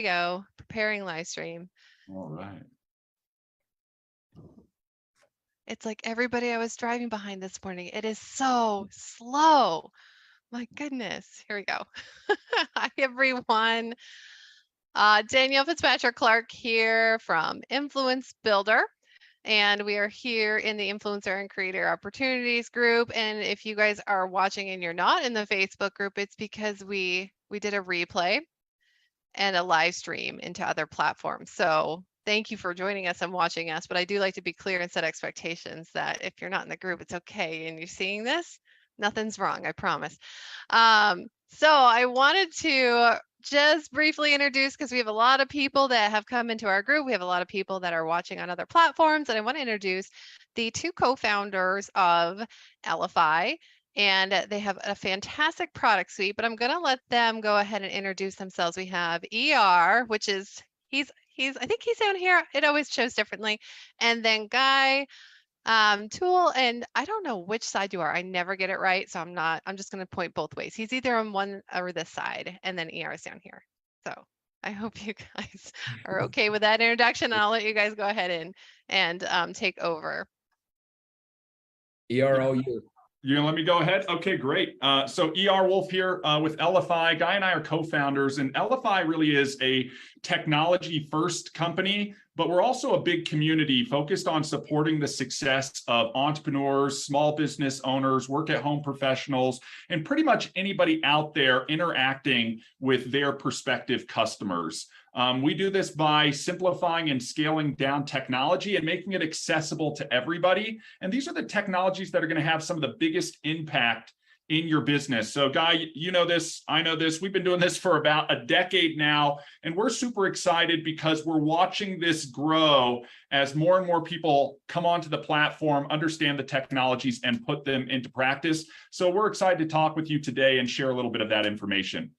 go. Preparing live stream. All right. It's like everybody I was driving behind this morning. It is so slow. My goodness. Here we go. Hi, everyone. Danielle Fitzpatrick Clark here from Influence Builder. And we are here in the Influencer and Creator Opportunities group. And if you guys are watching and you're not in the Facebook group, it's because we did a replay and a live stream into other platforms. So thank you for joining us and watching us. But I do like to be clear and set expectations that if you're not in the group, it's okay. And you're seeing this, nothing's wrong, I promise. So I wanted to just briefly introduce, because we have a lot of people that have come into our group. We have a lot of people that are watching on other platforms. And I want to introduce the two co-founders of Elify. And they have a fantastic product suite, but I'm going to let them go ahead and introduce themselves. We have ER, which is, I think he's down here. It always shows differently. And then Guy, Tool, and I don't know which side you are. I never get it right. So I'm just going to point both ways. He's either on one or this side, and then ER is down here. So I hope you guys are okay with that introduction. And I'll let you guys go ahead and take over. EROU. You're gonna let me go ahead? Okay, great. So ER Wolf here with Elify. Guy and I are co-founders, and Elify really is a technology-first company, but we're also a big community focused on supporting the success of entrepreneurs, small business owners, work-at-home professionals, and pretty much anybody out there interacting with their prospective customers. We do this by simplifying and scaling down technology and making it accessible to everybody. And these are the technologies that are going to have some of the biggest impact in your business. So Guy, you know this, I know this. We've been doing this for about a decade now, and we're super excited because we're watching this grow as more and more people come onto the platform, understand the technologies, and put them into practice. So we're excited to talk with you today and share a little bit of that information.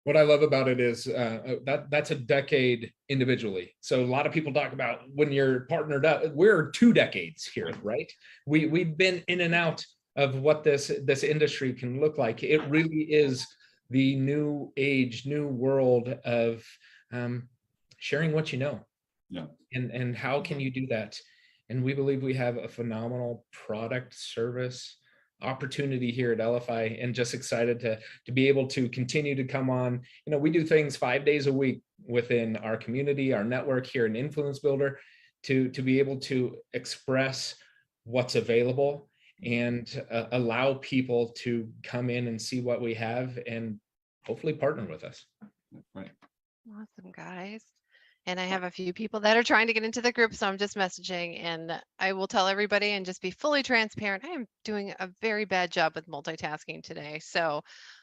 What I love about it is that's a decade individually. So a lot of people talk about when you're partnered up. We're 2 decades here, right? We've been in and out of what this industry can look like. It really is the new age, new world of sharing what you know. Yeah. And how can you do that? And we believe we have a phenomenal product, service, opportunity here at Elify, and just excited to be able to continue to come on. You know, we do things 5 days a week within our community, our network here in Influence Builder, to be able to express what's available and allow people to come in and see what we have and hopefully partner with us. Right. Awesome, guys. And I have a few people that are trying to get into the group, so I'm just messaging, and I will tell everybody and just be fully transparent. I am doing a very bad job with multitasking today. So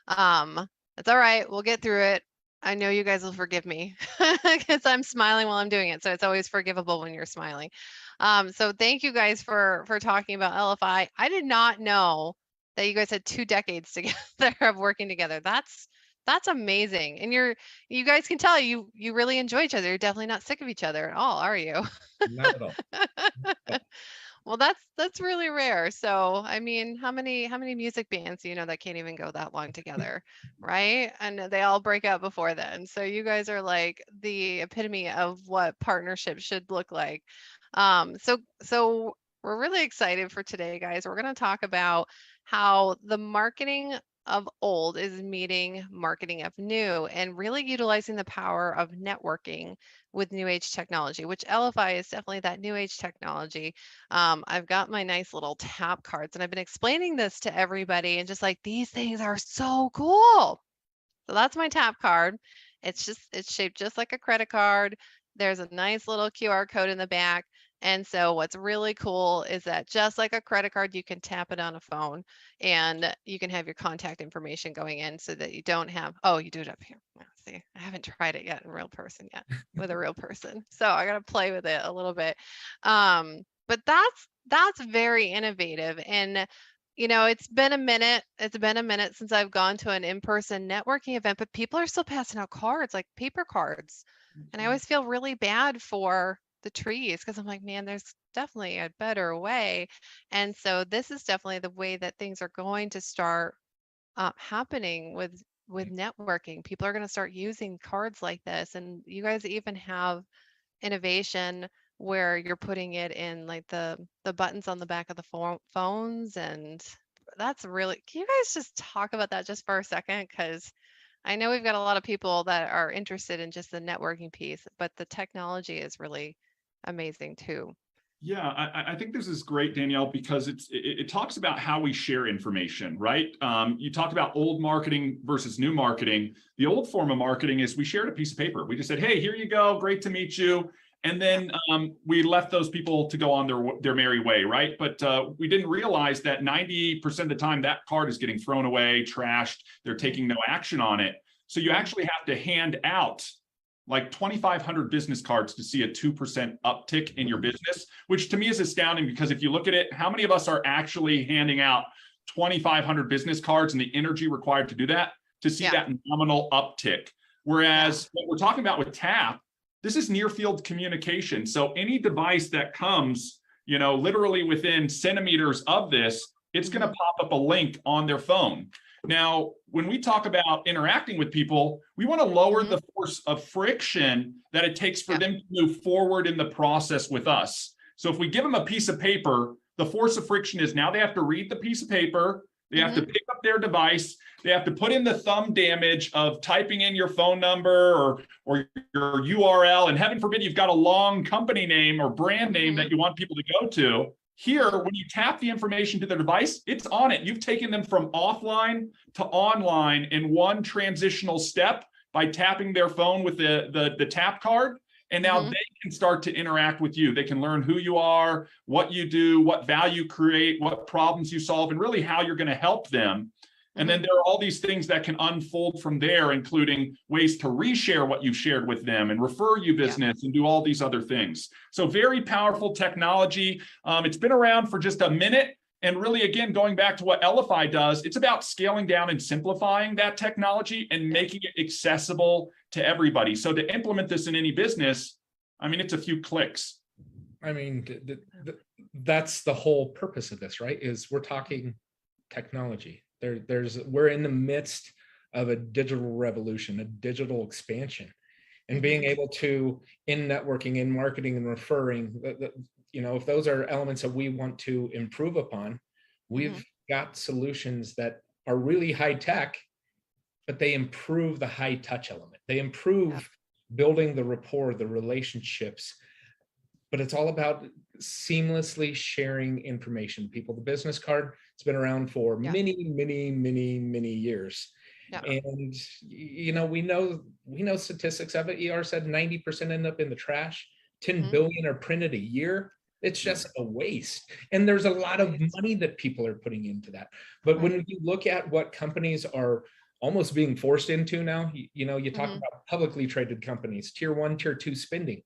that's all right. We'll get through it. I know you guys will forgive me because I'm smiling while I'm doing it. So it's always forgivable when you're smiling. So thank you guys for talking about Elify. I did not know that you guys had 2 decades together of working together. That's amazing. And you guys can tell you really enjoy each other. You're definitely not sick of each other at all, are you? Not at all. Well, that's really rare. So, I mean, how many music bands do you know that can't even go that long together, right? And they all break up before then. So you guys are like the epitome of what partnership should look like. So we're really excited for today, guys. We're going to talk about how the marketing of old is meeting marketing of new and really utilizing the power of networking with new age technology, which Elify is definitely that new age technology. I've got my nice little tap cards, and I've been explaining this to everybody, and just like, these things are so cool. So that's my tap card. It's shaped just like a credit card. There's a nice little QR code in the back. And so what's really cool is that just like a credit card, you can tap it on a phone and you can have your contact information going in so that you don't have, oh, you do it up here. See, I haven't tried it yet in real person yet with a real person. So I got to play with it a little bit. But that's very innovative. And you know, it's been a minute since I've gone to an in-person networking event, but people are still passing out cards, like paper cards. And I always feel really bad for the trees because I'm like, man, there's definitely a better way. And so this is definitely the way that things are going to start happening with with networking. People are going to start using cards like this, and you guys even have innovation where you're putting it in like the buttons on the back of the phones, and that's really, can you guys just talk about that just for a second? Because I know we've got a lot of people that are interested in just the networking piece, but the technology is really amazing too. Yeah, I think this is great, Danielle, because it talks about how we share information, right? You talked about old marketing versus new marketing. The old form of marketing is we shared a piece of paper. We just said, hey, here you go. Great to meet you. And then we left those people to go on their merry way, right? But we didn't realize that 90% of the time that card is getting thrown away, trashed. They're taking no action on it. So you actually have to hand out like 2,500 business cards to see a 2% uptick in your business, which to me is astounding, because if you look at it, how many of us are actually handing out 2,500 business cards and the energy required to do that to see that nominal uptick? Whereas what we're talking about with TAP, this is near field communication. So any device that comes, literally within centimeters of this, it's going to pop up a link on their phone. Now, when we talk about interacting with people, we want to lower the force of friction that it takes for them to move forward in the process with us. So if we give them a piece of paper, the force of friction is now they have to read the piece of paper, they have to pick up their device, they have to put in the thumb damage of typing in your phone number or your URL, and heaven forbid you've got a long company name or brand name that you want people to go to. Here, when you tap the information to the device, it's on it. You've taken them from offline to online in one transitional step by tapping their phone with the tap card. And now they can start to interact with you. They can learn who you are, what you do, what value you create, what problems you solve, and really how you're going to help them. And then there are all these things that can unfold from there, including ways to reshare what you've shared with them and refer you business and do all these other things. So very powerful technology. It's been around for just a minute. And really, again, going back to what Elify does, it's about scaling down and simplifying that technology and making it accessible to everybody. So to implement this in any business, I mean, it's a few clicks. I mean, that's the whole purpose of this, right? Is we're talking technology. We're in the midst of a digital revolution, a digital expansion, and being able to, in networking, in marketing, and referring, if those are elements that we want to improve upon, we've got solutions that are really high tech, but they improve the high touch element. They improve building the rapport, the relationships, but it's all about seamlessly sharing information. People, the business card, it's been around for many years. And we know statistics of it. ER said 90% end up in the trash. 10 billion are printed a year. It's just a waste. And there's a lot of money that people are putting into that. But when you look at what companies are almost being forced into now, you talk about publicly traded companies, tier 1, tier 2 spending.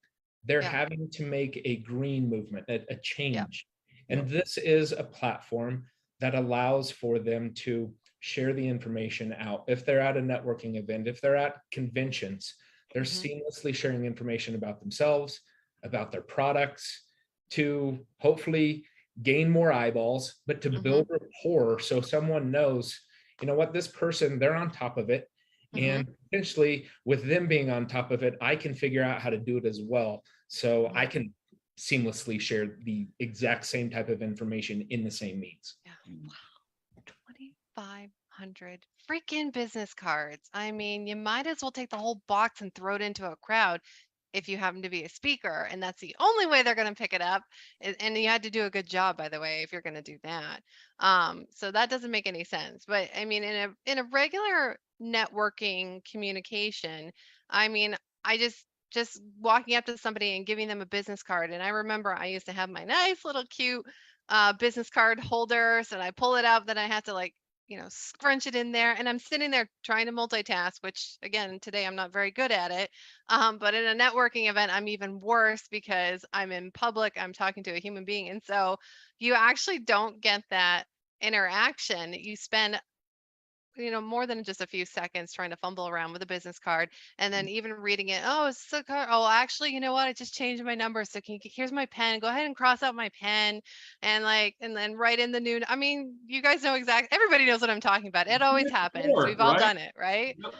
They're having to make a green movement, a change. And this is a platform that allows for them to share the information out. If they're at a networking event, if they're at conventions, they're seamlessly sharing information about themselves, about their products, to hopefully gain more eyeballs, but to build rapport so someone knows, what, this person, they're on top of it. And potentially with them being on top of it, I can figure out how to do it as well. So I can seamlessly share the exact same type of information in the same means. Wow. 2,500 freaking business cards. I mean, you might as well take the whole box and throw it into a crowd if you happen to be a speaker, and that's the only way they're going to pick it up. And you had to do a good job, by the way, if you're going to do that. So that doesn't make any sense. But I mean, in a regular networking communication, I mean, I just walking up to somebody and giving them a business card. And I remember I used to have my nice little cute business card holders, and I pull it out, then I had to scrunch it in there, and I'm sitting there trying to multitask, which again, today I'm not very good at it. But in a networking event, I'm even worse because I'm in public, I'm talking to a human being. And so you actually don't get that interaction. You spend more than just a few seconds trying to fumble around with a business card, and then even reading it. Oh, it's the card. Oh, actually, you know what? I just changed my number. So here's my pen. Go ahead and cross out my pen, and then write in the new. I mean, you guys know everybody knows what I'm talking about. It always happens. Sure, We've all right? done it, right? Yep.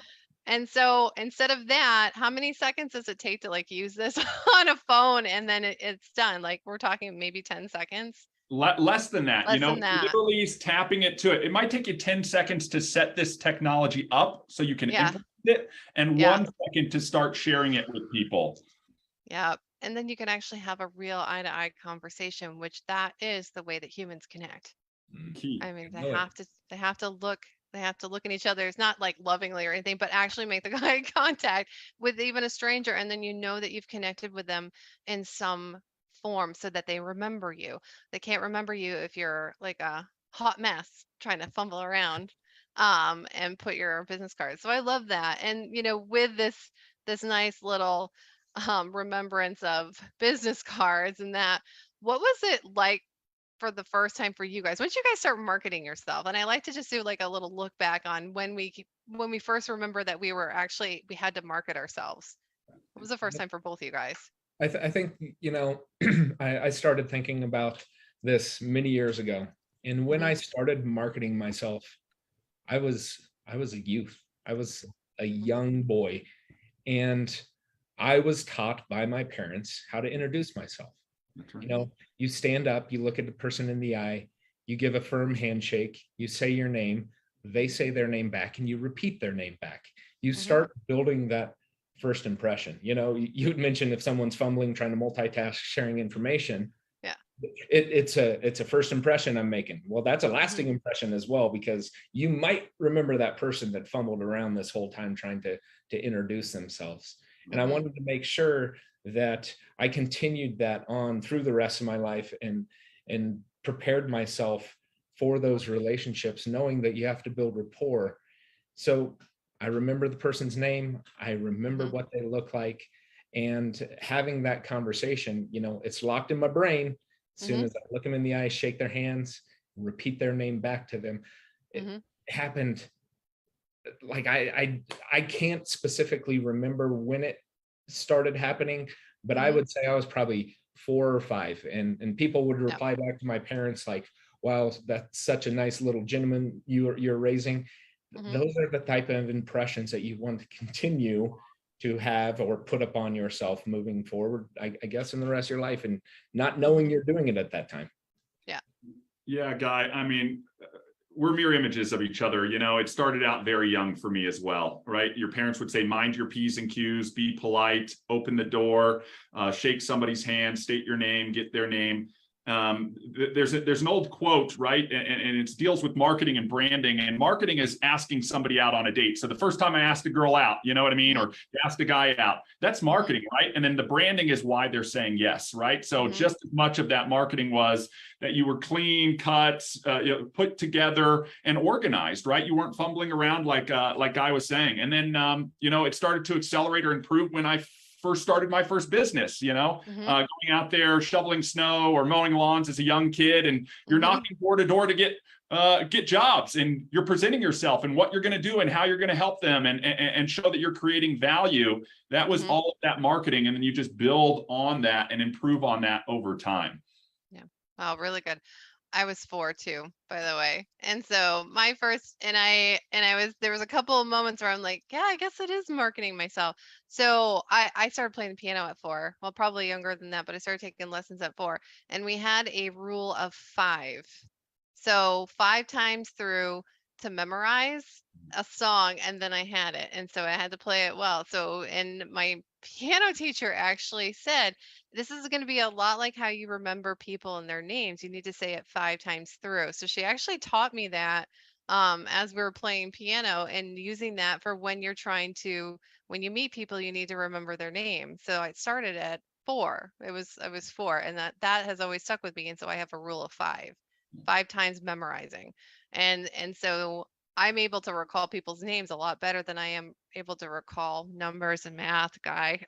And so instead of that, how many seconds does it take to like use this on a phone, and then it's done? Like, we're talking maybe 10 seconds. Less than that, Less than that. literally is tapping it to it. It might take you 10 seconds to set this technology up so you can Yeah. implement it, and Yeah. 1 second to start sharing it with people. Yeah. And then you can actually have a real eye-to-eye conversation, which that is the way that humans connect. Key. I mean, Know it. they have to look in each other. It's not like lovingly or anything, but actually make the eye contact with even a stranger, and then you know that you've connected with them in some form so that they remember you. They can't remember you if you're like a hot mess trying to fumble around and put your business card. So I love that. And with this nice little remembrance of business cards and that, what was it like for the first time for you guys? Once you guys start marketing yourself, and I like to just do like a little look back on when we first remember that we had to market ourselves. What was the first time for both of you guys? I think, I started thinking about this many years ago. And when I started marketing myself, I was a youth. I was a young boy. And I was taught by my parents how to introduce myself. That's right. You stand up, you look at the person in the eye, you give a firm handshake, you say your name, they say their name back, and you repeat their name back. You start building that first impression. You'd mentioned if someone's fumbling, trying to multitask, sharing information. Yeah. It's a first impression I'm making. Well, that's a lasting impression as well, because you might remember that person that fumbled around this whole time trying to introduce themselves. And I wanted to make sure that I continued that on through the rest of my life, and prepared myself for those relationships, knowing that you have to build rapport. So I remember the person's name, I remember what they look like, and having that conversation, it's locked in my brain. As soon as I look them in the eye, shake their hands, repeat their name back to them. It happened. Like I can't specifically remember when it started happening, but I would say I was probably 4 or 5, and people would reply back to my parents like, wow, that's such a nice little gentleman you're raising. Those are the type of impressions that you want to continue to have or put upon yourself moving forward, I guess, in the rest of your life, and not knowing you're doing it at that time. Yeah, Guy. I mean, we're mirror images of each other. It started out very young for me as well, right? Your parents would say, mind your P's and Q's, be polite, open the door, shake somebody's hand, state your name, get their name. There's an old quote, right? And it deals with marketing and branding. And marketing is asking somebody out on a date. So the first time I asked a girl out, you know what I mean? Or asked a guy out, that's marketing, right? And then the branding is why they're saying yes, right? So just as much of that marketing was that you were clean cut, put together and organized, right? You weren't fumbling around like Guy was saying. And then, it started to accelerate or improve when I first started my first business, going out there shoveling snow or mowing lawns as a young kid, and you're knocking door to door to get jobs, and you're presenting yourself and what you're going to do and how you're going to help them and show that you're creating value. That was all of that marketing. And then you just build on that and improve on that over time. Yeah. Wow, really good. I was 4 too, by the way. And so my first, there was a couple of moments where I'm like, yeah, I guess it is marketing myself. So I started playing the piano at 4. Well, probably younger than that, but I started taking lessons at 4. And we had a rule of 5. So 5 times through to memorize a song, and then I had it. And so I had to play it well. So, and my piano teacher actually said, this is going to be a lot like how you remember people and their names. You need to say it 5 times through. So she actually taught me that as we were playing piano, and using that for when you meet people, you need to remember their name. So I started at 4. I was 4, and that has always stuck with me. And so I have a rule of 5 times memorizing. And so I'm able to recall people's names a lot better than I am able to recall numbers and math, Guy.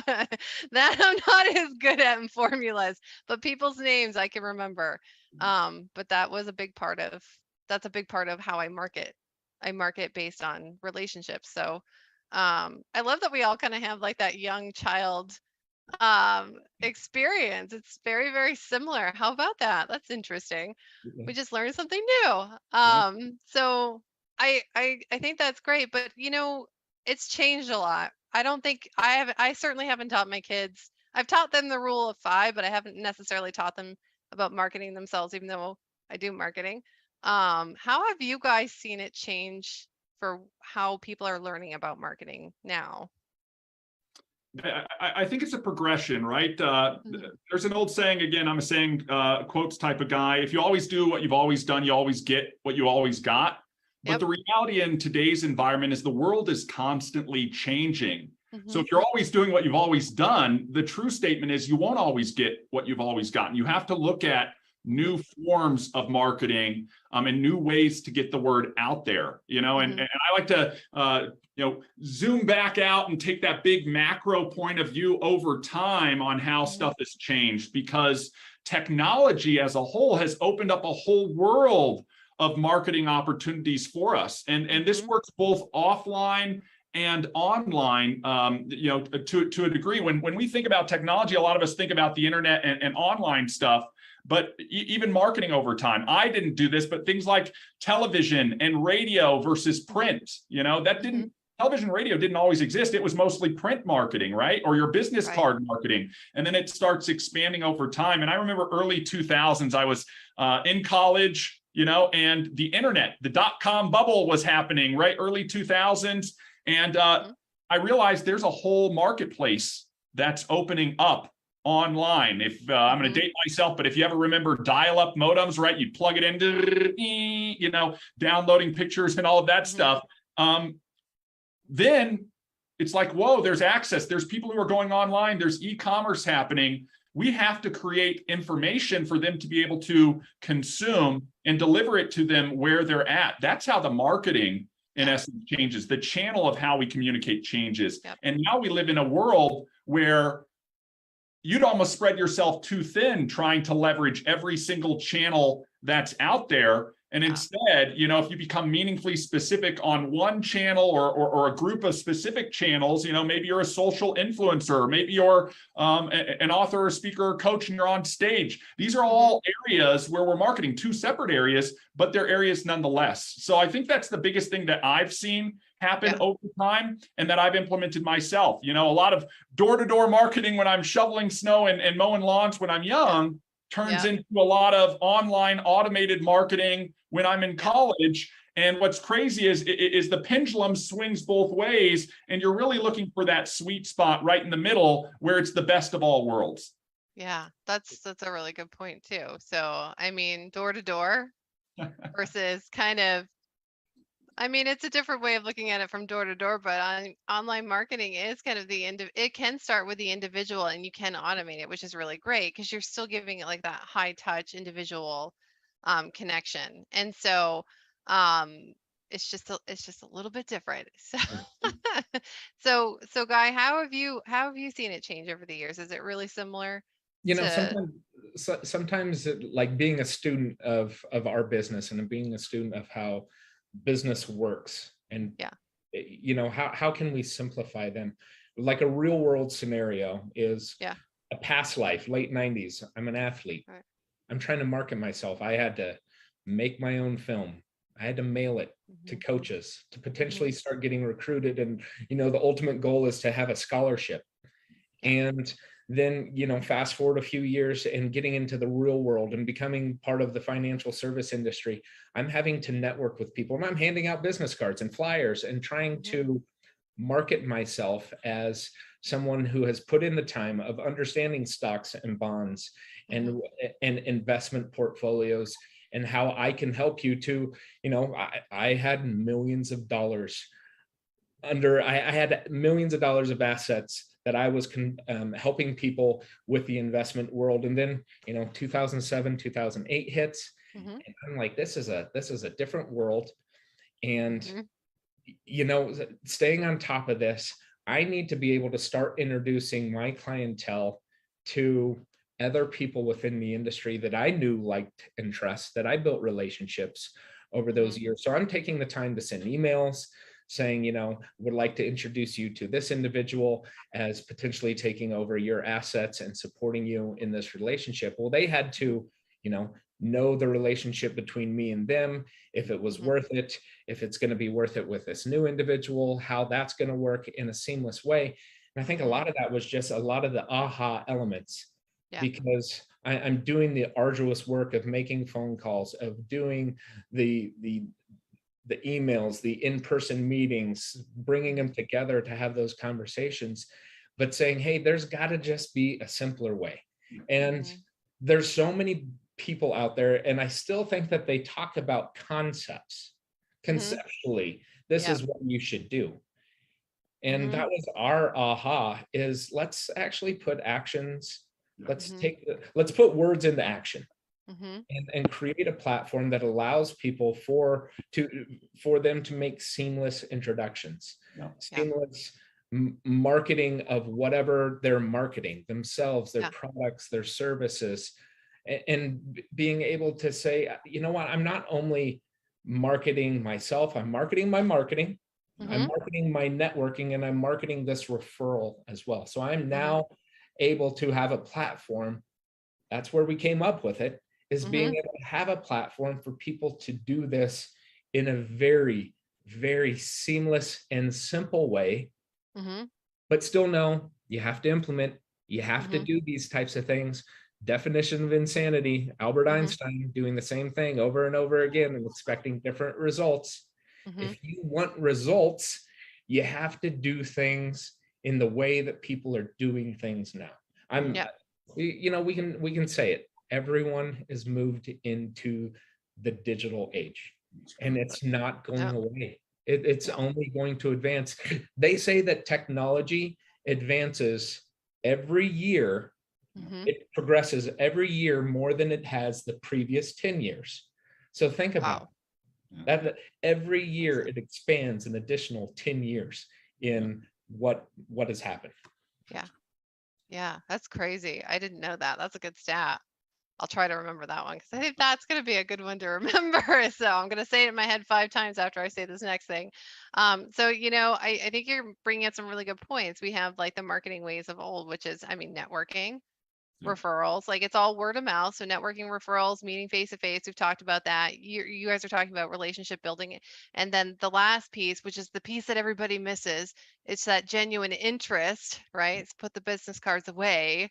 That I'm not as good at in formulas, but people's names I can remember. But that's a big part of how I market. I market based on relationships. So I love that we all kind of have like that young child experience. It's very, very similar. How about that? That's interesting. Yeah. We just learned something new. Yeah. So I think that's great, but you know, it's changed a lot. I don't think I certainly haven't taught my kids. I've taught them the rule of five, but I haven't necessarily taught them about marketing themselves, even though I do marketing. How have you guys seen it change for how people are learning about marketing now? I think it's a progression, right? Mhm. There's an old saying, again, I'm a saying quotes type of guy. If you always do what you've always done, you always get what you always got. But Yep. the reality in today's environment is the world is constantly changing. So Mhm. if you're always doing what you've always done, the true statement is you won't always get what you've always gotten. You have to look at new forms of marketing and new ways to get the word out there, and Mhm. I like to zoom back out and take that big macro point of view over time on how Mhm. stuff has changed, because technology as a whole has opened up a whole world of marketing opportunities for us, and this Mhm. works both offline and online, to a degree. When we think about technology, a lot of us think about the internet and online stuff, but even marketing over time. I didn't do this, but things like television and radio versus print, that didn't, television, radio didn't always exist. It was mostly print marketing, right? Or your business Right. card marketing. And then it starts expanding over time. And I remember early 2000s, I was in college, and the internet, the .com bubble was happening, right? Early 2000s. And I realized there's a whole marketplace that's opening up online. If I'm going to date myself, but if you ever remember dial-up modems, right? You'd plug it in, downloading pictures and all of that stuff. Then it's like, whoa, there's access. There's people who are going online. There's e-commerce happening. We have to create information for them to be able to consume and deliver it to them where they're at. That's how the marketing, in essence, changes. The channel of how we communicate changes. Yep. And now we live in a world where you'd almost spread yourself too thin trying to leverage every single channel that's out there. And instead, if you become meaningfully specific on one channel or a group of specific channels, maybe you're a social influencer, maybe you're an author, or speaker, or coach, and you're on stage. These are all areas where we're marketing, two separate areas, but they're areas nonetheless. So I think that's the biggest thing that I've seen happen over time and that I've implemented myself. A lot of door-to-door marketing when I'm shoveling snow and mowing lawns when I'm young turns into a lot of online automated marketing when I'm in college. And what's crazy is the pendulum swings both ways, and you're really looking for that sweet spot right in the middle where it's the best of all worlds. Yeah, that's a really good point too. So, I mean, door to door versus kind of, I mean, it's a different way of looking at it from door to door, but online marketing is kind of it can start with the individual and you can automate it, which is really great because you're still giving it like that high touch individual connection. And so it's just a little bit different. So so Guy, how have you seen it change over the years? Is it really similar to Sometimes like being a student of our business and being a student of how business works, and how can we simplify them? Like a real world scenario is a past life, late 90s. I'm an athlete. Right. I'm trying to market myself. I had to make my own film. I had to mail it to coaches to potentially start getting recruited. And, the ultimate goal is to have a scholarship. And then, fast forward a few years and getting into the real world and becoming part of the financial service industry, I'm having to network with people, and I'm handing out business cards and flyers and trying to market myself as someone who has put in the time of understanding stocks and bonds and investment portfolios, and how I can help you to, I had millions of dollars I had millions of dollars of assets that I was helping people with the investment world. And then, 2007, 2008 hits, and I'm like, this is a different world. And, staying on top of this, I need to be able to start introducing my clientele to other people within the industry that I knew, liked, and trust, that I built relationships over those years. So I'm taking the time to send emails saying, would like to introduce you to this individual as potentially taking over your assets and supporting you in this relationship. Well, they had to, know the relationship between me and them, if it was worth it, if it's going to be worth it with this new individual, how that's going to work in a seamless way. And I think a lot of that was just a lot of the aha elements, because I'm doing the arduous work of making phone calls, of doing the emails, the in-person meetings, bringing them together to have those conversations, but saying, hey, there's got to just be a simpler way. And there's so many people out there, and I still think that they talk about concepts. Conceptually, this is what you should do. And that was our aha, is let's actually put actions. Let's put words into action. And create a platform that allows people for them to make seamless introductions, seamless marketing of whatever they're marketing themselves, their products, their services, and being able to say, you know what, I'm not only marketing myself, I'm marketing my marketing, I'm marketing my networking, and I'm marketing this referral as well. So I'm now able to have a platform. That's where we came up with it, is being able to have a platform for people to do this in a very, very seamless and simple way, but still know you have to implement, you have to do these types of things. Definition of insanity, Albert Einstein doing the same thing over and over again and expecting different results. If you want results, you have to do things in the way that people are doing things now. We can say it. Everyone is moved into the digital age, and it's not going away. It's only going to advance. They say that technology advances every year. It progresses every year more than it has the previous 10 years. So think about that. Every year it expands an additional 10 years in what has happened. Yeah, that's crazy. I didn't know that. That's a good stat. I'll try to remember that one, because I think that's going to be a good one to remember. So I'm going to say it in my head 5 times after I say this next thing. So, I think you're bringing up some really good points. We have like the marketing ways of old, which is, networking, referrals, like it's all word of mouth. So networking, referrals, meeting face to face. We've talked about that. You guys are talking about relationship building. And then the last piece, which is the piece that everybody misses, it's that genuine interest, right? It's put the business cards away,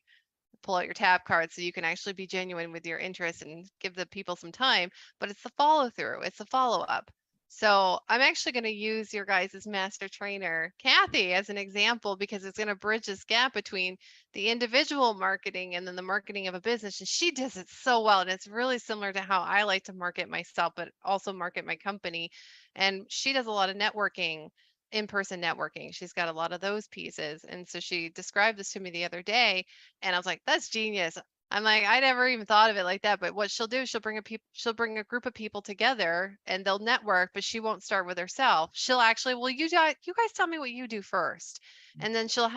pull out your tap card so you can actually be genuine with your interest and give the people some time. But it's the follow through, it's the follow up. So I'm actually going to use your guys' master trainer, Kathy, as an example, because it's going to bridge this gap between the individual marketing and then the marketing of a business. And she does it so well. And it's really similar to how I like to market myself, but also market my company. And she does a lot of networking, in-person networking. She's got a lot of those pieces. And so she described this to me the other day, and I was like, that's genius. I'm like, I never even thought of it like that. But what she'll do is she'll bring a group of people together and they'll network, but she won't start with herself. She'll actually, well, you guys tell me what you do first. And then she'll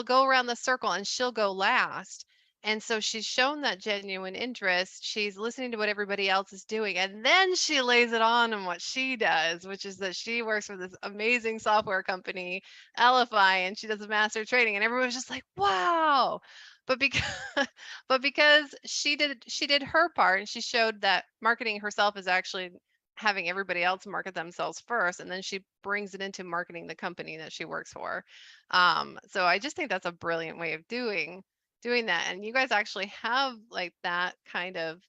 go around the circle and she'll go last. And so she's shown that genuine interest. She's listening to what everybody else is doing. And then she lays it on what she does, which is that she works for this amazing software company, Elify, and she does a master training. And everyone's just like, wow. But because she did her part, and she showed that marketing herself is actually having everybody else market themselves first, and then she brings it into marketing the company that she works for. So I just think that's a brilliant way of doing that. And you guys actually have like that kind of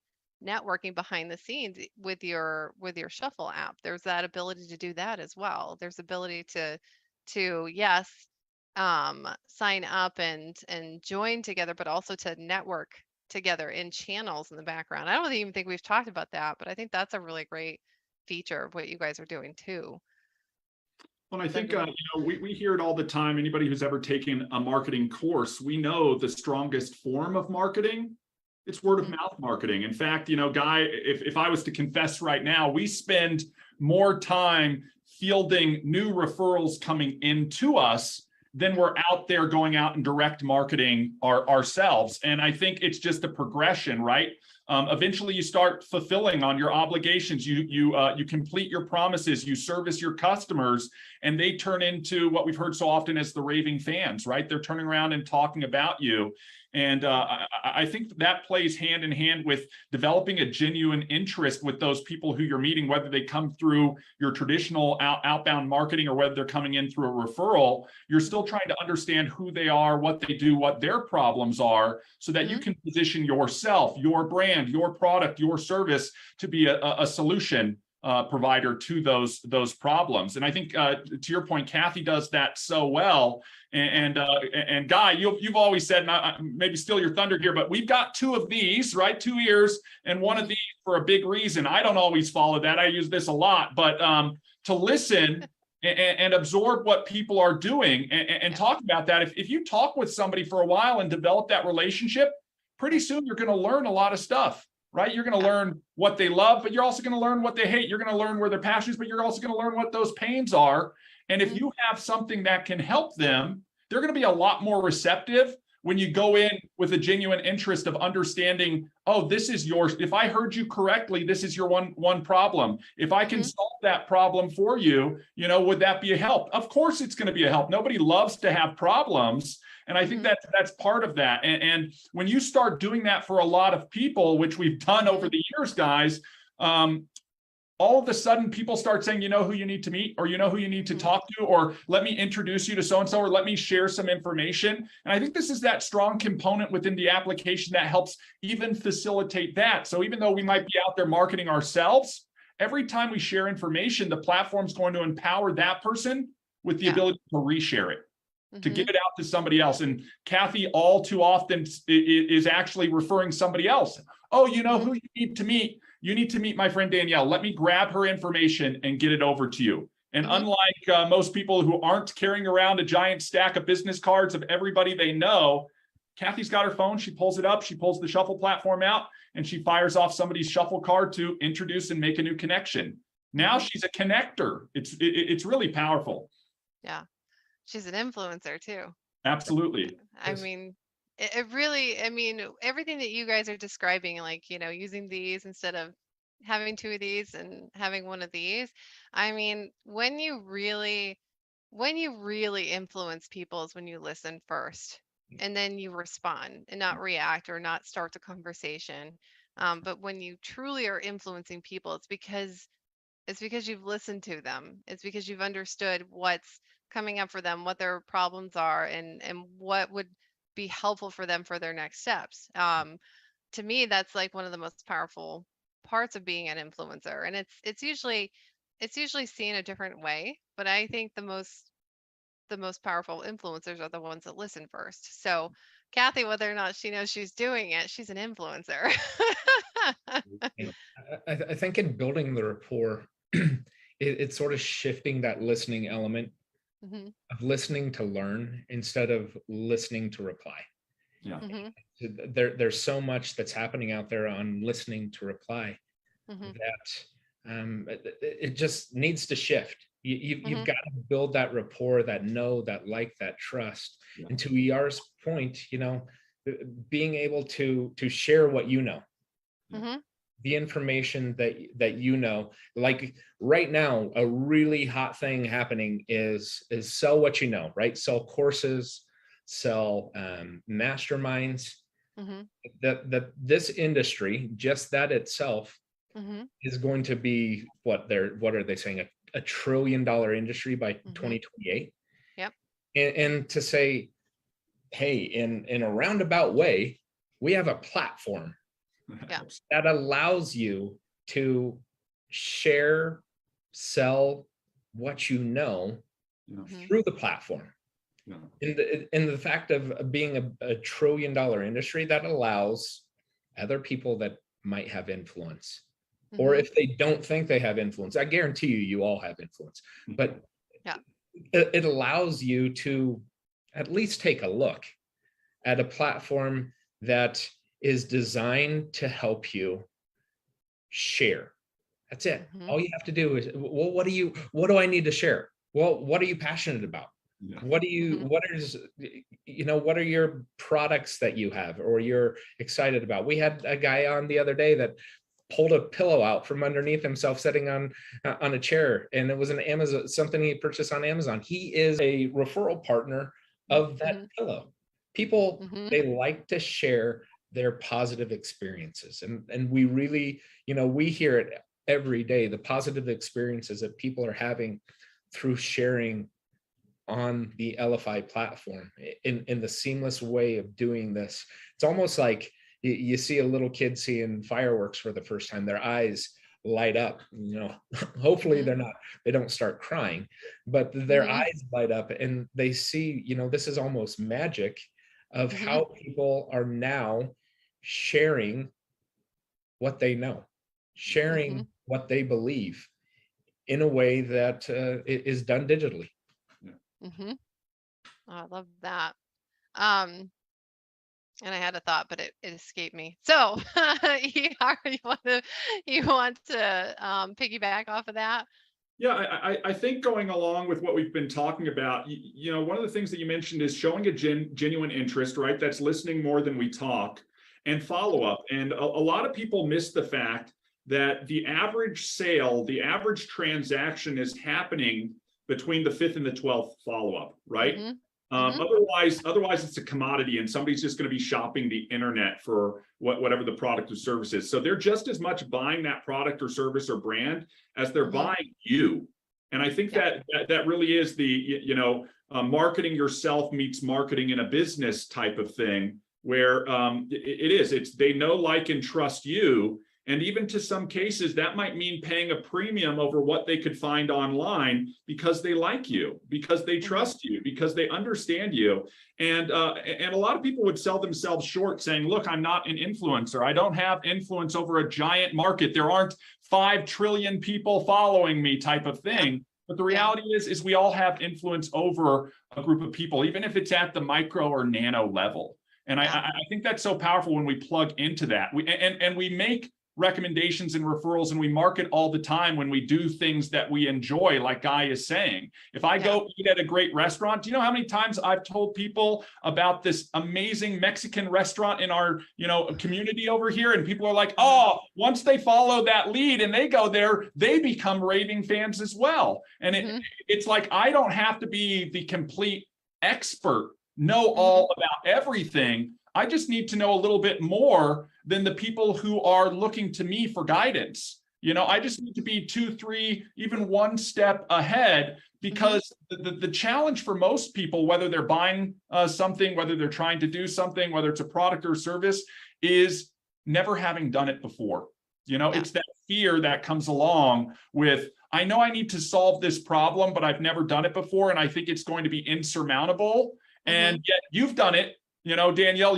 networking behind the scenes with your Shuffle app. There's that ability to do that as well. There's ability to yes, sign up and join together, but also to network together in channels in the background. I don't even think we've talked about that, but I think that's a really great feature of what you guys are doing too. Well, I think we hear it all the time. Anybody who's ever taken a marketing course, we know the strongest form of marketing, it's word of mouth marketing. In fact, Guy, if I was to confess right now, we spend more time fielding new referrals coming into us than we're out there going out and direct marketing ourselves. And I think it's just a progression, right? Eventually, you start fulfilling on your obligations. You complete your promises. You service your customers, and they turn into what we've heard so often as the raving fans, right? They're turning around and talking about you. And I think that plays hand in hand with developing a genuine interest with those people who you're meeting, whether they come through your traditional outbound marketing or whether they're coming in through a referral. You're still trying to understand who they are, what they do, what their problems are, so that you can position yourself, your brand, your product, your service to be a solution provider to those problems. And I think to your point, Kathy does that so well. And Guy, you've always said, and I maybe steal your thunder here, but we've got two of these, right? 2 ears and one of these for a big reason. I don't always follow that. I use this a lot, but to listen and absorb what people are doing and talk about that. If you talk with somebody for a while and develop that relationship, pretty soon you're going to learn a lot of stuff. Right? You're going to learn what they love, but you're also going to learn what they hate. You're going to learn where their passions, but you're also going to learn what those pains are. And if you have something that can help them, they're going to be a lot more receptive when you go in with a genuine interest of understanding, oh, this is yours. If I heard you correctly, this is your one problem. If I can solve that problem for you, would that be a help? Of course, it's going to be a help. Nobody loves to have problems. And I think that's part of that. And when you start doing that for a lot of people, which we've done over the years, guys, all of a sudden people start saying, you know who you need to meet, or you know who you need to talk to, or let me introduce you to so-and-so, or let me share some information. And I think this is that strong component within the application that helps even facilitate that. So even though we might be out there marketing ourselves, every time we share information, the platform's going to empower that person with the ability to reshare it, to get it out to somebody else. And Kathy all too often is actually referring somebody else. Oh, you know who you need to meet? You need to meet my friend Danielle. Let me grab her information and get it over to you. And unlike most people who aren't carrying around a giant stack of business cards of everybody they know, Kathy's got her phone. She pulls it up. She pulls the shuffle platform out, and she fires off somebody's shuffle card to introduce and make a new connection. Now she's a connector. It's really powerful. Yeah. She's an influencer too. Absolutely. I mean, it really, everything that you guys are describing, like, using these instead of having 2 of these and having 1 of these. I mean, when you really influence people is when you listen first and then you respond and not react or not start the conversation. But when you truly are influencing people, it's because you've listened to them. It's because you've understood what's coming up for them, what their problems are, and what would be helpful for them for their next steps. To me, that's like one of the most powerful parts of being an influencer, and it's usually seen a different way. But I think the most powerful influencers are the ones that listen first. So, Kathy, whether or not she knows she's doing it, she's an influencer. I think in building the rapport, it's sort of shifting that listening element of listening to learn instead of listening to reply. Yeah. There's so much that's happening out there on listening to reply that it just needs to shift. You've got to build that rapport, that know, that like, that trust. Yeah. And to ER's point, being able to share what you know. The information that like right now, a really hot thing happening is sell what you know, right? Sell courses, sell masterminds. That this industry, just that itself, is going to be what are they saying, a $1 trillion industry by 2028. Yep. And to say, hey, in a roundabout way, we have a platform that allows you to share, sell what you know through the platform. In the fact of being a $1 trillion industry, that allows other people that might have influence, or if they don't think they have influence, I guarantee you all have influence, but it allows you to at least take a look at a platform that is designed to help you share. That's it. All you have to do is, well, what do I need to share? Well, what are you passionate about? Yeah. What do you, what is, what are your products that you have or you're excited about? We had a guy on the other day that pulled a pillow out from underneath himself sitting on a chair, and it was an Amazon, something he purchased on Amazon. He is a referral partner of that pillow. People, they like to share their positive experiences, and we really, we hear it every day, the positive experiences that people are having through sharing on the LFI platform in the seamless way of doing this. It's almost like you see a little kid seeing fireworks for the first time, their eyes light up, hopefully they don't start crying, but their eyes light up and they see, this is almost magic of how people are now sharing what they know, sharing what they believe in a way that is done digitally. Oh, I love that. And I had a thought, but it escaped me. So, ER, you want to piggyback off of that? Yeah, I think going along with what we've been talking about, one of the things that you mentioned is showing a genuine interest, right? That's listening more than we talk, and follow up. And a lot of people miss the fact that the average sale, the average transaction is happening between the 5th and the 12th follow-up, right? Otherwise it's a commodity and somebody's just going to be shopping the internet for whatever the product or service is. So they're just as much buying that product or service or brand as they're buying you. And I think that really is the, marketing yourself meets marketing in a business type of thing, where it's they know, like, and trust you. And even to some cases, that might mean paying a premium over what they could find online because they like you, because they trust you, because they understand you. And a lot of people would sell themselves short saying, look, I'm not an influencer. I don't have influence over a giant market. There aren't 5 trillion people following me type of thing. But the reality is we all have influence over a group of people, even if it's at the micro or nano level. And I think that's so powerful when we plug into that. We make recommendations and referrals, and we market all the time when we do things that we enjoy, like Guy is saying. If I go eat at a great restaurant, do you know how many times I've told people about this amazing Mexican restaurant in our community over here, and people are like, oh, once they follow that lead and they go there, they become raving fans as well. And it's like, I don't have to be the complete expert, know all about everything. I just need to know a little bit more than the people who are looking to me for guidance. I just need to be 2, 3, even 1 step ahead, because the challenge for most people, whether they're buying something, whether they're trying to do something, whether it's a product or service, is never having done it before. It's that fear that comes along with, I know I need to solve this problem, but I've never done it before, and I think it's going to be insurmountable. And yet you've done it. Danielle,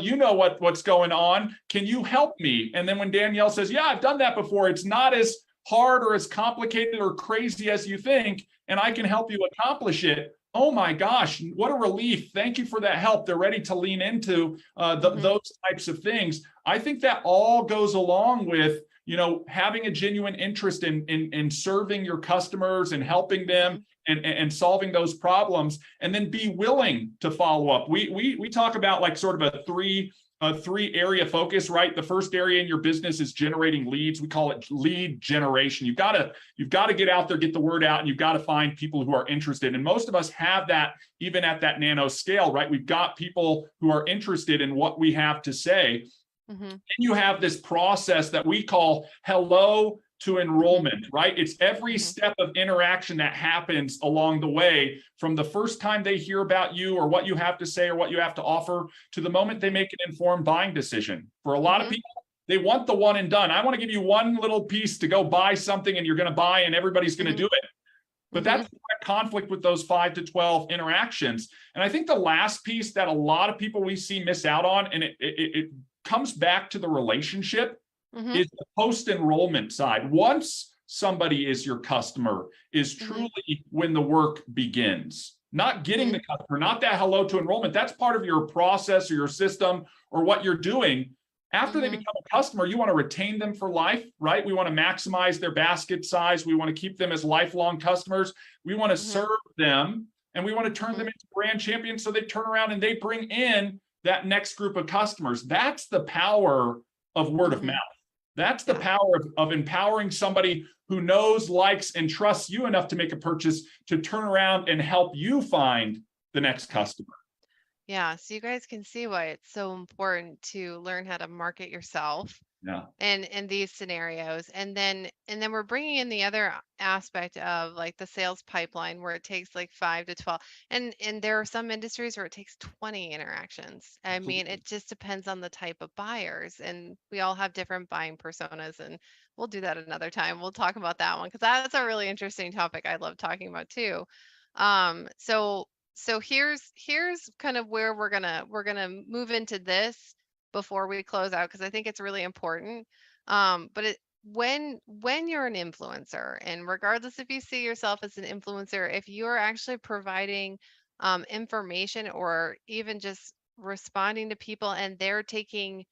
what's going on. Can you help me? And then when Danielle says, yeah, I've done that before, it's not as hard or as complicated or crazy as you think, and I can help you accomplish it. Oh my gosh, what a relief. Thank you for that help. They're ready to lean into those types of things. I think that all goes along with, having a genuine interest in serving your customers and helping them and solving those problems, and then be willing to follow up. We talk about like sort of a three area focus, right? The first area in your business is generating leads. We call it lead generation. You've got to get out there, get the word out, and you've got to find people who are interested. And most of us have that even at that nano scale, right? We've got people who are interested in what we have to say. And you have this process that we call hello to enrollment, right? It's every step of interaction that happens along the way, from the first time they hear about you or what you have to say or what you have to offer to the moment they make an informed buying decision. For a lot of people, they want the one and done. I want to give you one little piece to go buy something and you're going to buy and everybody's going to do it. But that's a conflict with those 5 to 12 interactions. And I think the last piece that a lot of people we see miss out on, and it comes back to the relationship, is the post-enrollment side. Once somebody is your customer is truly when the work begins. Not getting the customer, not that hello to enrollment. That's part of your process or your system or what you're doing. After they become a customer, you want to retain them for life, right? We want to maximize their basket size. We want to keep them as lifelong customers. We want to serve them and we want to turn them into brand champions. So they turn around and they bring in that next group of customers. That's the power of word of mouth. That's the power of empowering somebody who knows, likes, and trusts you enough to make a purchase to turn around and help you find the next customer. Yeah, so you guys can see why it's so important to learn how to market yourself Yeah. in these scenarios. And then we're bringing in the other aspect of like the sales pipeline where it takes like 5 to 12. And there are some industries where it takes 20 interactions. I mean, it just depends on the type of buyers, and we all have different buying personas, and we'll do that another time. We'll talk about that one because that's a really interesting topic I love talking about too. So here's kind of where we're gonna move into this before we close out because I think it's really important. But when you're an influencer, and regardless if you see yourself as an influencer, if you're actually providing information or even just responding to people and they're taking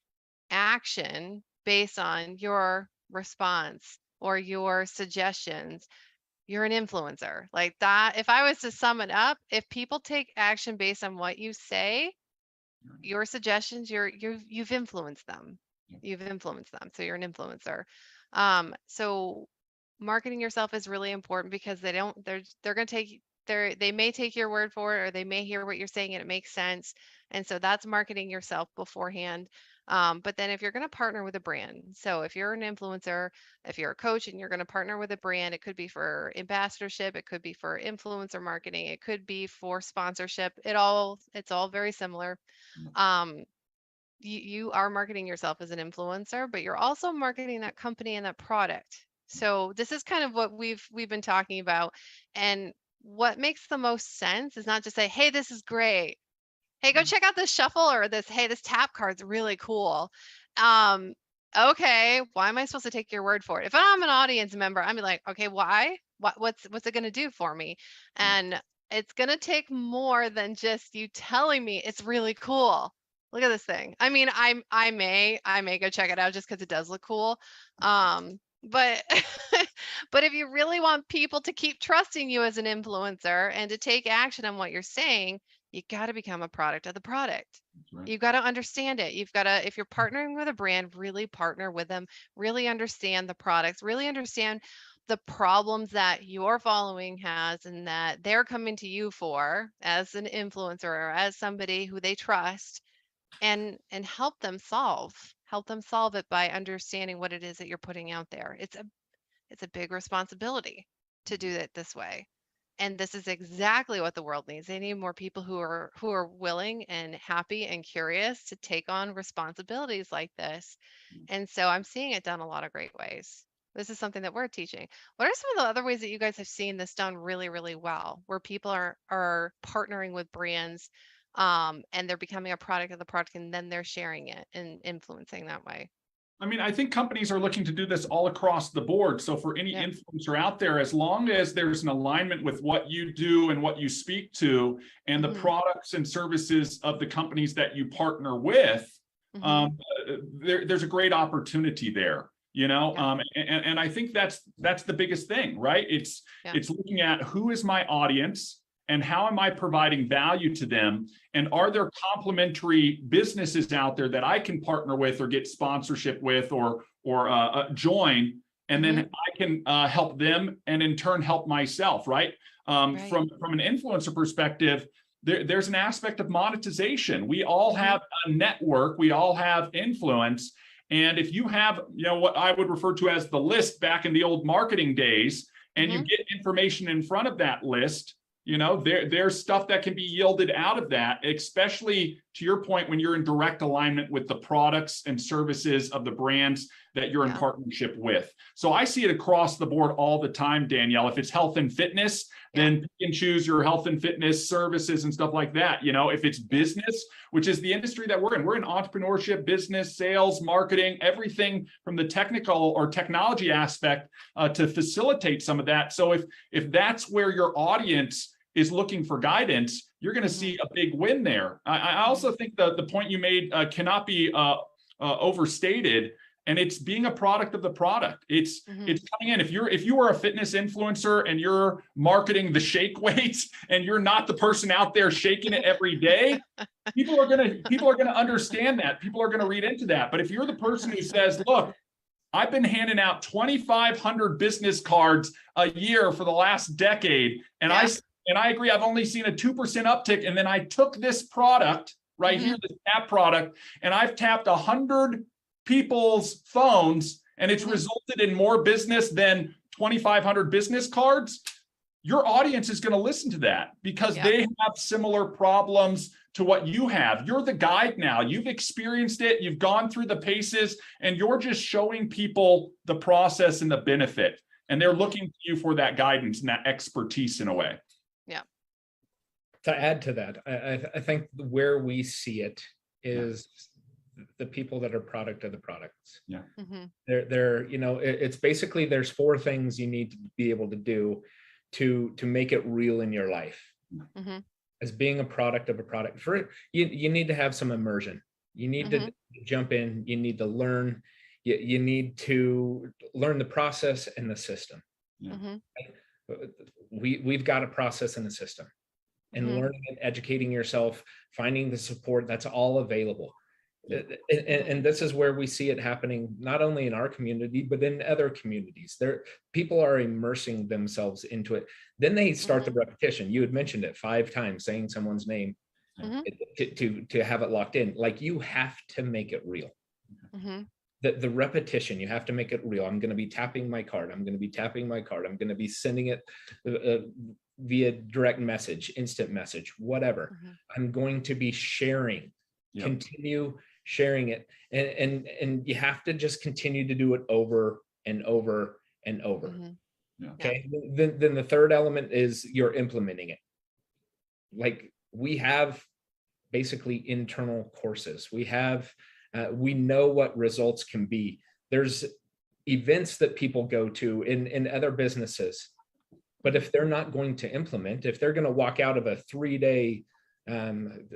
action based on your response or your suggestions, you're an influencer. Like that, if I was to sum it up, if people take action based on what you say, your suggestions, you've influenced them. You've influenced them. So you're an influencer. So marketing yourself is really important because they're going to take they may take your word for it, or they may hear what you're saying and it makes sense. And so that's marketing yourself beforehand. But then if you're going to partner with a brand, so if you're an influencer, if you're a coach and you're going to partner with a brand, it could be for ambassadorship, it could be for influencer marketing, it could be for sponsorship. It's all very similar. Um, you are marketing yourself as an influencer, but you're also marketing that company and that product. So this is kind of what we've been talking about. And what makes the most sense is not just say, hey, this is great. Hey, go check out this shuffle, or this, hey, this tap card's really cool. Okay, why am I supposed to take your word for it? If I'm an audience member, I'm like, okay, why? What's it going to do for me? And it's going to take more than just you telling me it's really cool. Look at this thing. I mean, I may go check it out just because it does look cool. But but if you really want people to keep trusting you as an influencer and to take action on what you're saying, you got to become a product of the product. Right. You've got to understand it. You've got to, if you're partnering with a brand, really partner with them, really understand the products, really understand the problems that your following has and that they're coming to you for as an influencer or as somebody who they trust, and help them solve it by understanding what it is that you're putting out there. It's a big responsibility to do it this way. And this is exactly what the world needs. They need more people who are willing and happy and curious to take on responsibilities like this. And so I'm seeing it done a lot of great ways. This is something that we're teaching. What are some of the other ways that you guys have seen this done really, really well, where people are partnering with brands, and they're becoming a product of the product, and then they're sharing it and influencing that way? I mean, I think companies are looking to do this all across the board. So for any influencer out there, as long as there's an alignment with what you do and what you speak to and the products and services of the companies that you partner with, there's a great opportunity there, you know? And I think that's the biggest thing, right? It's looking at who is my audience and how am I providing value to them? And are there complementary businesses out there that I can partner with or get sponsorship with or join? And then I can help them and in turn help myself, right? From an influencer perspective, there's an aspect of monetization. We all have a network. We all have influence. And if you have, you know, what I would refer to as the list back in the old marketing days, and you get information in front of that list, you know, there's stuff that can be yielded out of that, especially to your point, when you're in direct alignment with the products and services of the brands that you're in partnership with. So I see it across the board all the time, Danielle. If it's health and fitness, then pick and choose your health and fitness services and stuff like that. You know, if it's business, which is the industry that we're in entrepreneurship, business, sales, marketing, everything from the technical or technology aspect to facilitate some of that. So if that's where your audience is looking for guidance, you're going to see a big win there. I also think the point you made cannot be overstated. And it's being a product of the product. It's coming in. If you are a fitness influencer and you're marketing the shake weights and you're not the person out there shaking it every day, people are gonna understand that. People are gonna read into that. But if you're the person who says, look, I've been handing out 2,500 business cards a year for the last decade, and I agree, I've only seen a 2% uptick, and then I took this product right here, this app product, and I've tapped 100 people's phones, and it's resulted in more business than 2,500 business cards. Your audience is going to listen to that because they have similar problems to what you have. You're the guide now. You've experienced it. You've gone through the paces, and you're just showing people the process and the benefit. And they're looking to you for that guidance and that expertise in a way. Yeah. To add to that, I think where we see it is the people that are product of the products. Yeah. They're it's basically, there's 4 things you need to be able to do to make it real in your life. As being a product of a product. For you need to have some immersion. You need to jump in. You need to learn. You need to learn the process and the system. We've got a process and a system, and learning and educating yourself, finding the support, that's all available. And this is where we see it happening, not only in our community, but in other communities. People are immersing themselves into it. Then they start the repetition. You had mentioned it 5 times, saying someone's name to have it locked in. Like, you have to make it real. The repetition, you have to make it real. I'm going to be tapping my card. I'm going to be tapping my card. I'm going to be sending it via direct message, instant message, whatever. I'm going to be sharing. Continue sharing it, and you have to just continue to do it over and over and over. Okay. Then the third element is you're implementing it. Like, we have basically internal courses. We know what results can be. There's events that people go to in other businesses, but if they're not going to implement, if they're going to walk out of a 3-day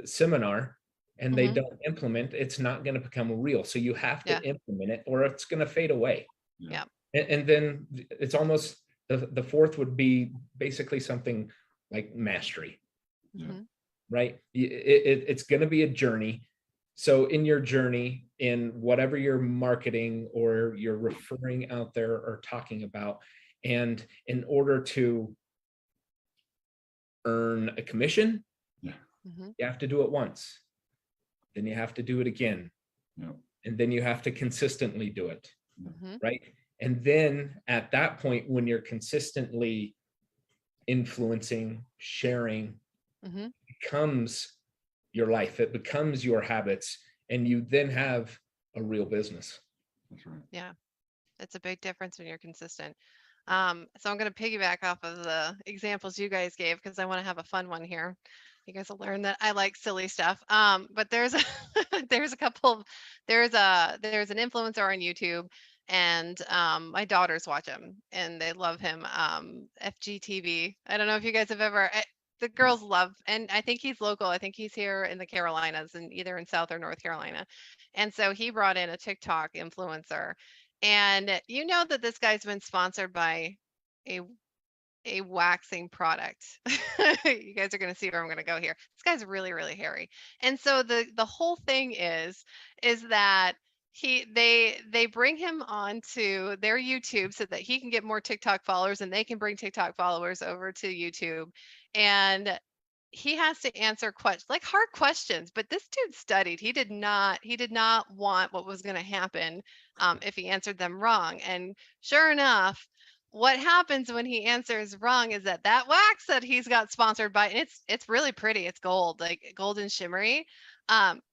seminar and they don't implement, it's not going to become real. So you have to implement it, or it's going to fade away. And then it's almost the fourth would be basically something like mastery. Right? It's going to be a journey. So in your journey, in whatever you're marketing or you're referring out there or talking about, and in order to earn a commission, you have to do it once. Then you have to do it again. And then you have to consistently do it. Right? And then at that point, when you're consistently influencing, sharing, it becomes your life. It becomes your habits, and you then have a real business. That's right. Yeah. It's a big difference when you're consistent. So I'm going to piggyback off of the examples you guys gave, because I want to have a fun one here. You guys will learn that I like silly stuff. But there's an influencer on YouTube, and my daughters watch him and they love him. FGTV. I don't know if you guys have ever. The girls love, and I think he's local. I think he's here in the Carolinas, and either in South or North Carolina. And so he brought in a TikTok influencer, and you know that this guy's been sponsored by a waxing product. You guys are going to see where I'm going to go here. This guy's really, really hairy. And so the whole thing is that they bring him onto their YouTube so that he can get more TikTok followers, and they can bring TikTok followers over to YouTube. And he has to answer like hard questions, but this dude studied. He did not want what was going to happen if he answered them wrong. And sure enough, what happens when he answers wrong is that wax that he's got sponsored by, and it's really pretty. It's gold, like golden shimmery.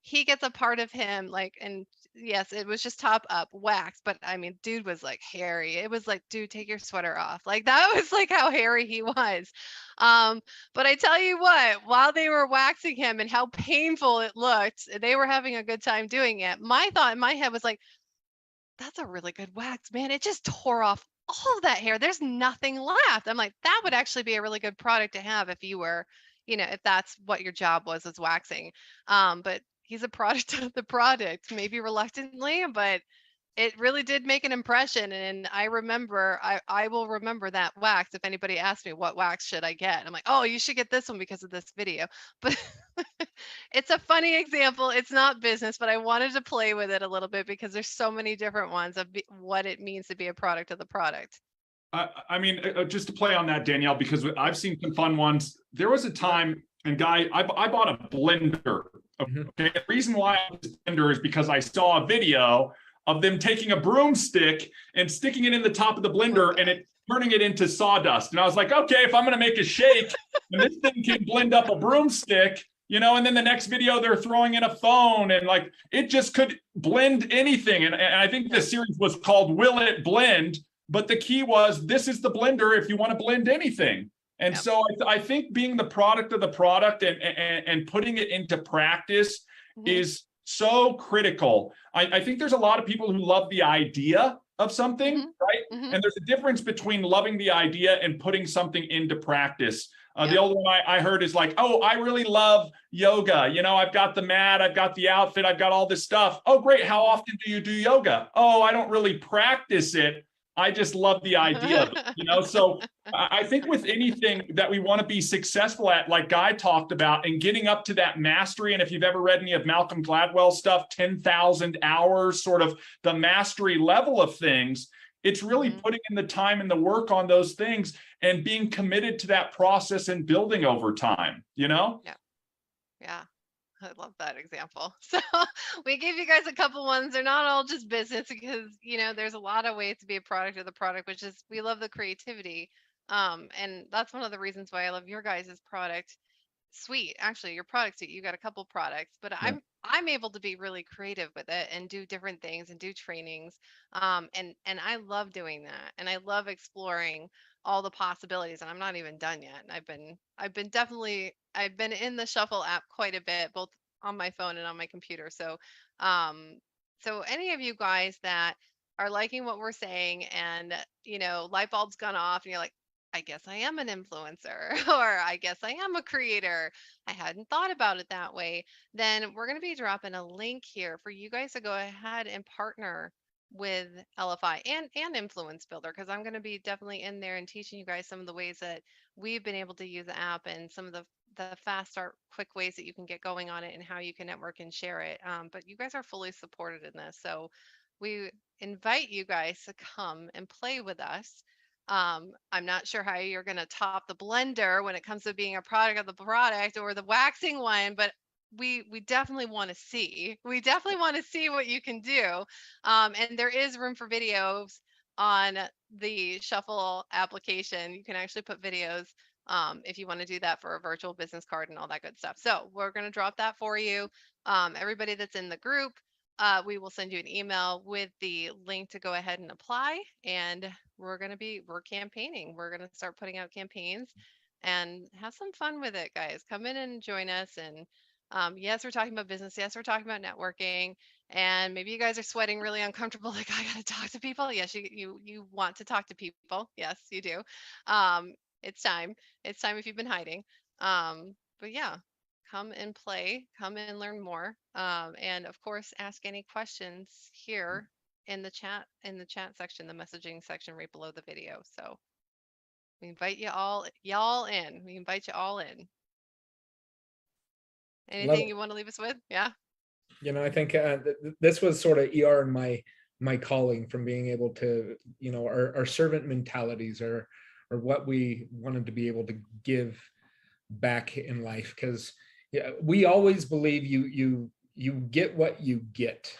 He gets a part of him, like, and yes, it was just top up wax, but I mean, dude was like hairy. It was like, dude, take your sweater off. Like, that was like how hairy he was. But I tell you what, while they were waxing him and how painful it looked, they were having a good time doing it. My thought in my head was like, that's a really good wax, man. It just tore off all of that hair. There's nothing left. I'm like, that would actually be a really good product to have if you were, if that's what your job was waxing. But he's a product of the product, maybe reluctantly, but it really did make an impression, and I remember I will remember that wax. If anybody asks me what wax should I get, I'm like, oh, you should get this one because of this video. But it's a funny example. It's not business, but I wanted to play with it a little bit because there's so many different ones of what it means to be a product of the product. I mean, just to play on that, Danielle, because I've seen some fun ones. There was a time, and Guy, I bought a blender. Okay, the reason why I bought this blender is because I saw a video of them taking a broomstick and sticking it in the top of the blender and it turning it into sawdust. And I was like, okay, if I'm going to make a shake, and this thing can blend up a broomstick, you know, and then the next video they're throwing in a phone, and like it just could blend anything. And I think the series was called Will It Blend? But the key was, this is the blender if you want to blend anything. And so I think being the product of the product and putting it into practice is so critical. I think there's a lot of people who love the idea of something, right? And there's a difference between loving the idea and putting something into practice. The old one I heard is like, oh, I really love yoga. You know, I've got the mat, I've got the outfit, I've got all this stuff. Oh, great. How often do you do yoga? Oh, I don't really practice it. I just love the idea of it, you know? So I think with anything that we want to be successful at, like Guy talked about, and getting up to that mastery. And if you've ever read any of Malcolm Gladwell's stuff, 10,000 hours, sort of the mastery level of things, it's really putting in the time and the work on those things and being committed to that process and building over time, you know? Yeah. Yeah. I love that example. So we gave you guys a couple ones. They're not all just business because, you know, there's a lot of ways to be a product of the product, which is we love the creativity. And that's one of the reasons why I love your guys' product suite. Actually, your product suite, you got a couple products, but I'm able to be really creative with it and do different things and do trainings. And I love doing that. And I love exploring all the possibilities, and I'm not even done yet. I've been in the Shuffle app quite a bit, both on my phone and on my computer. Um, so any of you guys that are liking what we're saying and, you know, light bulb's gone off and you're like, I guess I am an influencer, or I guess I am a creator. I hadn't thought about it that way. Then we're going to be dropping a link here for you guys to go ahead and partner with LFI and Influence Builder, because I'm going to be definitely in there and teaching you guys some of the ways that we've been able to use the app and some of the fast start quick ways that you can get going on it and how you can network and share it. But you guys are fully supported in this. So we invite you guys to come and play with us. I'm not sure how you're going to top the blender when it comes to being a product of the product or the waxing one, but we definitely want to see. We definitely want to see what you can do. And there is room for videos on the Shuffle application. You can actually put videos if you want to do that for a virtual business card and all that good stuff. So we're going to drop that for you. Everybody that's in the group, we will send you an email with the link to go ahead and apply. And we're campaigning. We're going to start putting out campaigns and have some fun with it, guys. Come in and join us. And yes, we're talking about business. Yes, we're talking about networking. And maybe you guys are sweating really uncomfortable. Like, I got to talk to people. Yes, you want to talk to people. Yes, you do. It's time. It's time if you've been hiding. But yeah, come and play, come and learn more. And of course, ask any questions here in the chat section, the messaging section right below the video. So we invite y'all in. We invite you all in. Anything you want to leave us with? Yeah. You know, I think this was sort of ER in my calling, from being able to, you know, our servant mentalities are what we wanted to be able to give back in life, because we always believe you get what you get,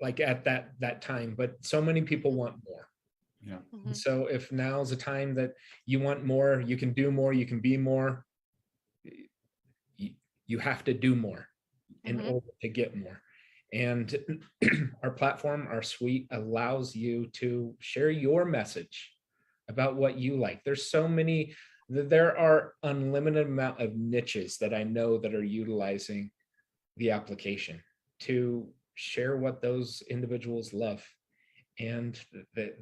like at that time, but so many people want more. Yeah. So if now's the time that you want more, you can do more, you can be more, you have to do more in order to get more. And our platform, our suite, allows you to share your message about what you like. There are unlimited amount of niches that I know that are utilizing the application to share what those individuals love. And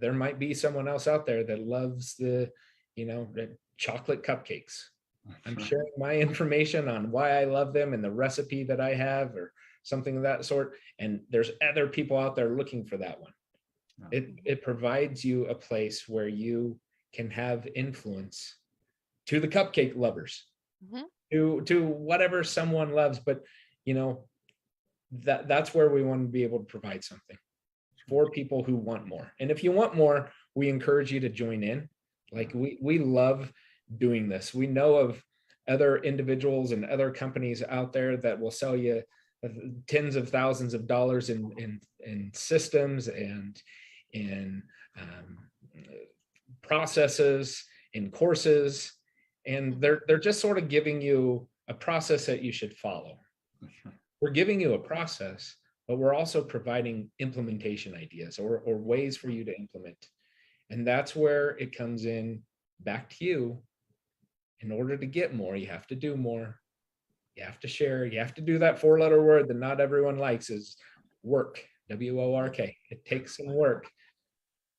there might be someone else out there that loves the chocolate cupcakes. I'm sharing my information on why I love them and the recipe that I have, or something of that sort, and there's other people out there looking for that one. It provides you a place where you can have influence to the cupcake lovers, to whatever someone loves. But you know, that's where we want to be able to provide something for people who want more. And if you want more, we encourage you to join in. Like we love doing this. We know of other individuals and other companies out there that will sell you tens of thousands of dollars in systems and in processes, in courses, and they're just sort of giving you a process that you should follow. We're giving you a process, but we're also providing implementation ideas or ways for you to implement. And that's where it comes in back to you. In order to get more, you have to do more. You have to share. You have to do that 4-letter word that not everyone likes, is work, W-O-R-K. It takes some work,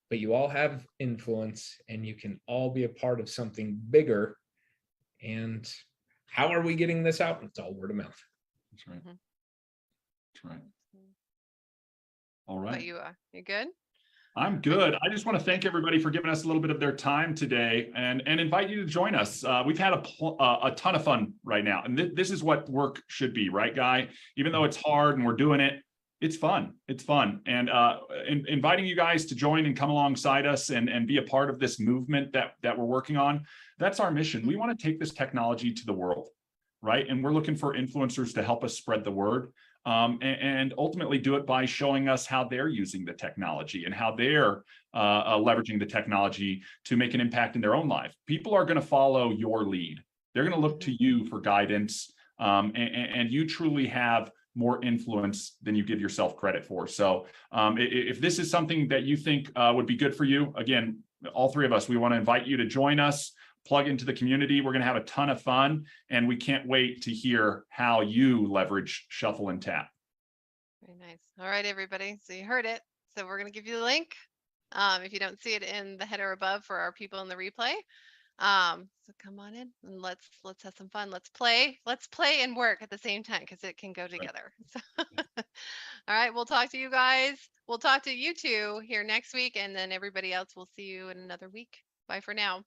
but you all have influence and you can all be a part of something bigger. And how are we getting this out? It's all word of mouth. That's right. That's right. All right. But you good? I'm good. I just want to thank everybody for giving us a little bit of their time today and invite you to join us. We've had a ton of fun right now. And this is what work should be, right, Guy? Even though it's hard and we're doing it, it's fun. It's fun. And inviting you guys to join and come alongside us and be a part of this movement that we're working on. That's our mission. We want to take this technology to the world, right? And we're looking for influencers to help us spread the word. And ultimately do it by showing us how they're using the technology and how they're leveraging the technology to make an impact in their own life. People are going to follow your lead. They're going to look to you for guidance, and you truly have more influence than you give yourself credit for. So if this is something that you think would be good for you, again, all three of us, we want to invite you to join us. Plug into the community. We're going to have a ton of fun, and we can't wait to hear how you leverage Shuffle and Tap. Very nice. All right, everybody. So you heard it. So we're going to give you the link. If you don't see it in the header above for our people in the replay. So come on in and let's have some fun. Let's play and work at the same time, because it can go together. So, all right, we'll talk to you guys. We'll talk to you two here next week, and then everybody else, we'll see you in another week. Bye for now.